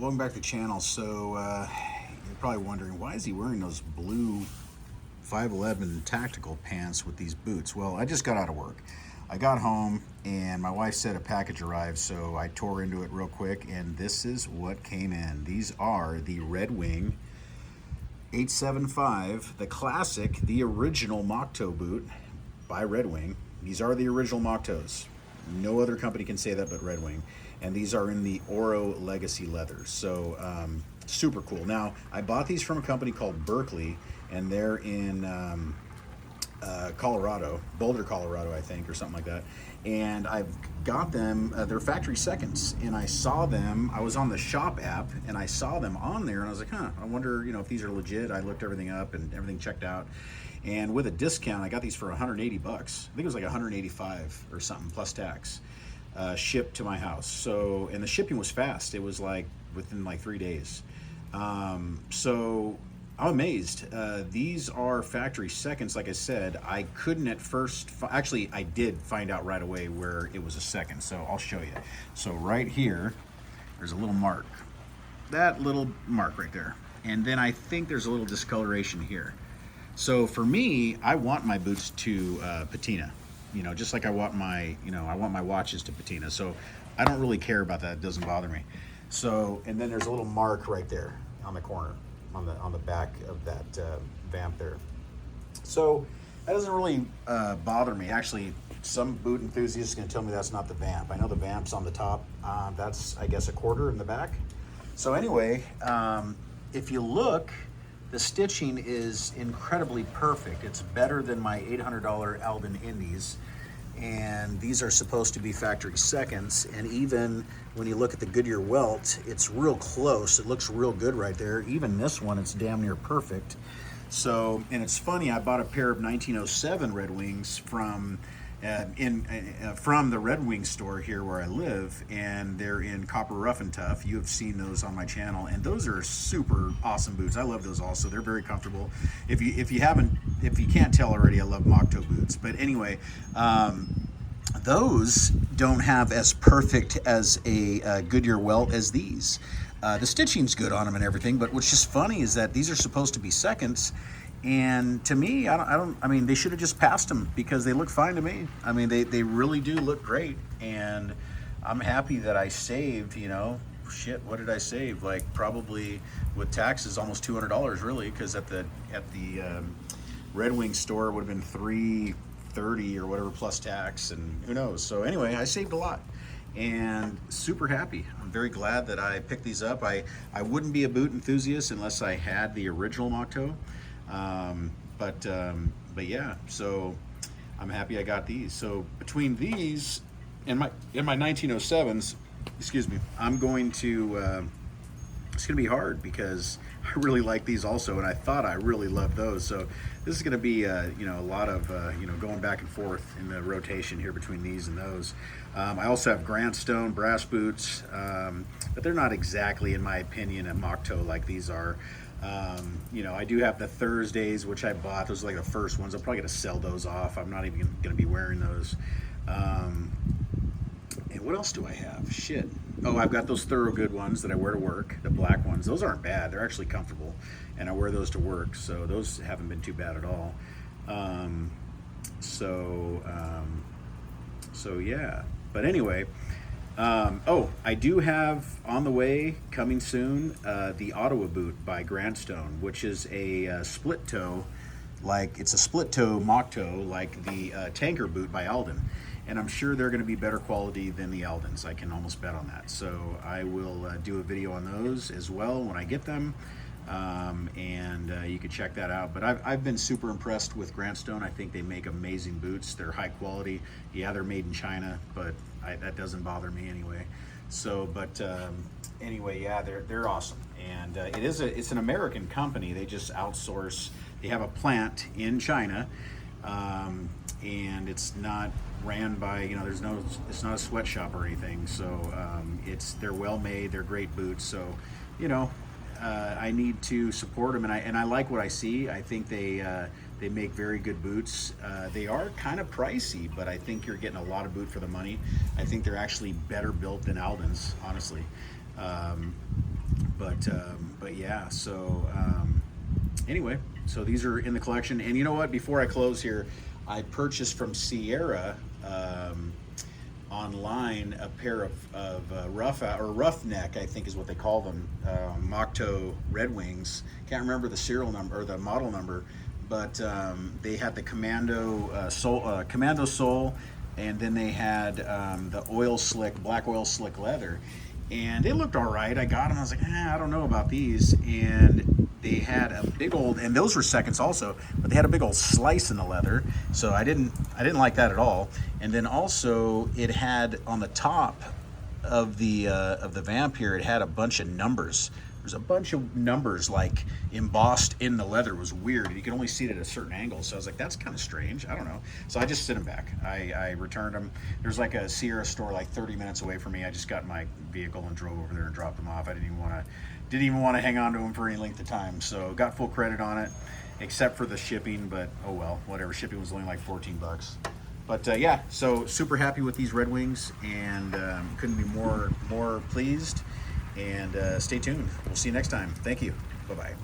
Welcome back to the channel. You're probably wondering, why is he wearing those blue 511 tactical pants with these boots? Well, I just got out of work. I got home and my wife said a package arrived, so I tore into it real quick, and this is what came in. These are the Redwing 875, the classic, the original Moc Toe boot by Redwing. These are the original Moc Toes. No other company can say that but Redwing. And these are in the Oro Legacy leather. Super cool. Now, I bought these from a company called Berkeley, and they're in Colorado, Boulder, Colorado, I think, or something like that. And I've got them, they're factory seconds, and I saw them, I was on the shop app, and I saw them on there, and I was like, I wonder, if these are legit. I looked everything up, and everything checked out. And with a discount, I got these for 180 bucks. I think it was like 185 or something, plus tax, shipped to my house. And the shipping was fast. It was like within like 3 days. So I'm amazed. These are factory seconds. Like I said, I couldn't at first, actually I did find out right away where it was a second. So I'll show you. So right here, there's a little mark. That little mark right there. And then I think there's a little discoloration here. So for me, I want my boots to patina, just like I want my watches to patina. So I don't really care about that. It doesn't bother me. And then there's a little mark right there on the corner, on the back of that vamp there. So that doesn't really bother me. Actually, some boot enthusiasts are going to tell me that's not the vamp. I know the vamp's on the top. That's, I guess, a quarter in the back. So anyway, if you look, the stitching is incredibly perfect. It's better than my $800 Alden Indies. And these are supposed to be factory seconds. And even when you look at the Goodyear welt, it's real close. It looks real good right there. Even this one, it's damn near perfect. And it's funny, I bought a pair of 1907 Red Wings from the Redwing store here where I live, and they're in Copper Rough and Tough. You have seen those on my channel, and those are super awesome boots. I love those also. They're very comfortable. If you can't tell already, I love Moc Toe boots. But anyway, those don't have as perfect as a Goodyear welt as these. The stitching's good on them and everything, but what's just funny is that these are supposed to be seconds. And to me, I mean, they should have just passed them because they look fine to me. I mean, they really do look great. And I'm happy that I saved, shit, what did I save? Like probably with taxes, almost $200 really, because at the Red Wing store it would have been $330 or whatever plus tax, and who knows. So anyway, I saved a lot and super happy. I'm very glad that I picked these up. I wouldn't be a boot enthusiast unless I had the original Moc Toe. But yeah, so I'm happy I got these. So between these and my 1907s, excuse me, I'm going to, it's gonna be hard because I really like these also, and I thought I really loved those. So this is gonna be a lot of going back and forth in the rotation here between these and those. I also have Grantstone brass boots, but they're not exactly, in my opinion, a Moc Toe like these are. I do have the Thursdays, which I bought. Those are like the first ones. I'm probably gonna sell those off. I'm not even gonna be wearing those. And what else do I have? Shit. Oh, I've got those Thorogood ones that I wear to work, the black ones. Those aren't bad. They're actually comfortable, and I wear those to work, so those haven't been too bad at all. Yeah. But anyway, I do have on the way, coming soon, the Ottawa boot by Grantstone, which is a split toe, it's a split toe Moc Toe, like the Tanker boot by Alden. And I'm sure they're going to be better quality than the Aldens. I can almost bet on that. So I will do a video on those as well when I get them. You can check that out. But I've been super impressed with Grantstone. I think they make amazing boots. They're high quality. Yeah, they're made in China, but that doesn't bother me anyway. Anyway, yeah, they're awesome. And it's an American company. They just outsource. They have a plant in China, and it's not ran by, it's not a sweatshop or anything. So they're well made. They're great boots. So I need to support them, and I like what I see. I think they make very good boots. They are kind of pricey, but I think you're getting a lot of boot for the money. I think they're actually better built than Alden's, honestly. But yeah, so anyway, so these are in the collection. And you know what? Before I close here, I purchased from Sierra online a pair of roughneck, I think is what they call them, Moc Toe Redwings. Can't remember the serial number or the model number, but they had the commando sole, and then they had the black oil slick leather, and they looked all right. I got them. I was like, I don't know about these, and they had a big old, and those were seconds also, but they had a big old slice in the leather, so I didn't like that at all. And then also it had on the top of the vamp here, it had a bunch of numbers. There's a bunch of numbers like embossed in the leather. It was weird. You could only see it at a certain angle. So I was like, that's kind of strange. I don't know. So I just sent them back. I returned them. There's like a Sierra store like 30 minutes away from me. I just got in my vehicle and drove over there and dropped them off. I didn't even want to hang on to them for any length of time. So got full credit on it, except for the shipping, but oh well, whatever. Shipping was only like 14 bucks. But yeah, so super happy with these Redwings, and couldn't be more pleased. And stay tuned. We'll see you next time. Thank you. Bye-bye.